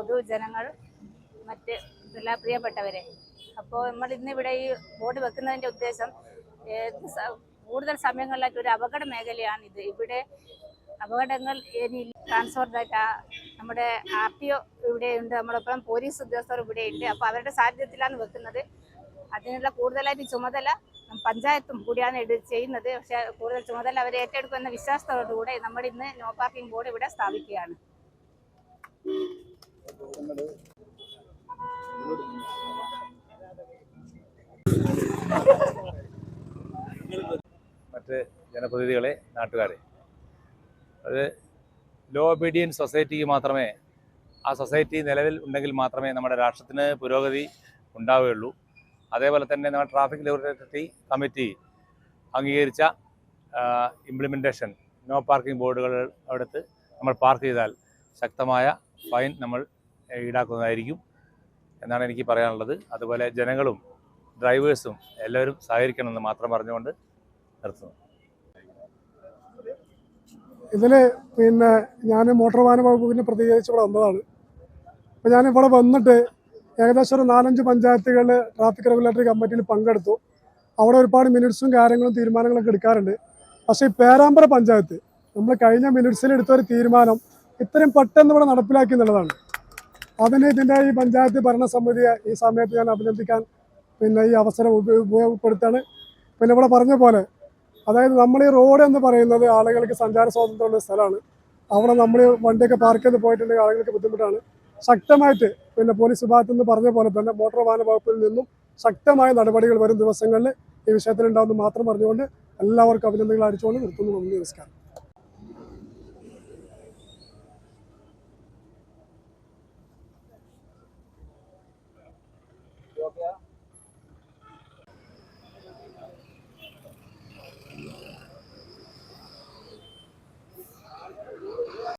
പൊതുജനങ്ങൾ, മറ്റ് എല്ലാ പ്രിയപ്പെട്ടവരെ. അപ്പോൾ നമ്മൾ ഇന്നിവിടെ ഈ ബോർഡ് വെക്കുന്നതിൻ്റെ ഉദ്ദേശം കൂടുതൽ സമയങ്ങളിലായിട്ട് ഒരു അപകട മേഖലയാണ് ഇത്. ഇവിടെ അപകടങ്ങൾ ഇനി ട്രാൻസ്പോർട്ട് നമ്മുടെ RTO ഇവിടെയുണ്ട്, നമ്മളൊപ്പം പോലീസ് ഉദ്യോഗസ്ഥർ ഇവിടെയുണ്ട്. അപ്പോൾ അവരുടെ സാന്നിധ്യത്തിലാണ് വെക്കുന്നത്. അതിനുള്ള കൂടുതലായിട്ട് ചുമതല പഞ്ചായത്തും കൂടിയാണ് ചെയ്യുന്നത്. പക്ഷേ കൂടുതൽ ചുമതല അവരെ ഏറ്റെടുക്കുന്ന വിശ്വാസത്തോടുകൂടെ നമ്മൾ ഇന്ന് നോ പാർക്കിംഗ് ബോർഡ് ഇവിടെ സ്ഥാപിക്കുകയാണ്. മറ്റ് ജനപ്രതിനിധികളെ, നാട്ടുകാരെ, അത് ലോ ഒബീഡിയൻസ് സൊസൈറ്റിക്ക് മാത്രമേ, ആ സൊസൈറ്റി നിലവിൽ ഉണ്ടെങ്കിൽ മാത്രമേ നമ്മുടെ രാഷ്ട്രത്തിന് പുരോഗതി ഉണ്ടാവുകയുള്ളൂ. അതേപോലെ തന്നെ നമ്മുടെ ട്രാഫിക് ലിബറേറ്ററി കമ്മിറ്റി അംഗീകരിച്ച ഇംപ്ലിമെൻറ്റേഷൻ നോ പാർക്കിംഗ് ബോർഡുകൾ അടുത്ത് നമ്മൾ പാർക്ക് ചെയ്താൽ ശക്തമായ ഫൈൻ നമ്മൾ ഈടാക്കുന്നതായിരിക്കും എന്നാണ് എനിക്ക് പറയാനുള്ളത്. അതുപോലെ ജനങ്ങളും ഡ്രൈവേഴ്സും എല്ലാവരും സഹകരിക്കണമെന്ന് മാത്രം പറഞ്ഞുകൊണ്ട് നിർത്തുന്നു. ഇതിൽ ഞാൻ മോട്ടോർ വാഹന വകുപ്പിനെ പ്രതികരിച്ച് ഇവിടെ വന്നതാണ്. അപ്പോൾ ഞാനിവിടെ വന്നിട്ട് ഏകദേശം ഒരു 4-5 പഞ്ചായത്തുകളിൽ ട്രാഫിക് റെഗുലേറ്ററി കമ്മിറ്റിയിൽ പങ്കെടുത്തു. അവിടെ ഒരുപാട് മിനിറ്റ്സും കാര്യങ്ങളും തീരുമാനങ്ങളൊക്കെ എടുക്കാറുണ്ട്. പക്ഷേ ഈ പേരാമ്പ്ര പഞ്ചായത്ത് നമ്മൾ കഴിഞ്ഞ മിനിറ്റ്സിൽ എടുത്തൊരു തീരുമാനം ഇത്രയും പെട്ടെന്ന് ഇവിടെ നടപ്പിലാക്കി എന്നുള്ളതാണ്. അതിന് ഇതിൻ്റെ ഈ പഞ്ചായത്ത് ഭരണസമിതിയെ ഈ സമയത്ത് ഞാൻ അഭിനന്ദിക്കാൻ ഈ അവസരം ഉപയോഗപ്പെടുത്താണ്. ഇവിടെ പറഞ്ഞ പോലെ, അതായത് നമ്മൾ ഈ റോഡ് എന്ന് പറയുന്നത് ആളുകൾക്ക് സഞ്ചാര സ്വാതന്ത്ര്യമുള്ള സ്ഥലമാണ്. അവിടെ നമ്മൾ വണ്ടിയൊക്കെ പാർക്ക് ചെയ്ത് പോയിട്ടുണ്ടെങ്കിൽ ആളുകൾക്ക് ബുദ്ധിമുട്ടാണ്. ശക്തമായിട്ട് പോലീസ് വിഭാഗത്തിൽ നിന്ന് പറഞ്ഞ പോലെ തന്നെ മോട്ടോർ വാഹന വകുപ്പിൽ നിന്നും ശക്തമായ നടപടികൾ വരും ദിവസങ്ങളിൽ ഈ വിഷയത്തിലുണ്ടാവുമെന്ന് മാത്രം പറഞ്ഞുകൊണ്ട് എല്ലാവർക്കും അഭിനന്ദനങ്ങൾ അറിയിച്ചുകൊണ്ട് നിർത്തുന്നു. നന്ദി, നമസ്കാരം.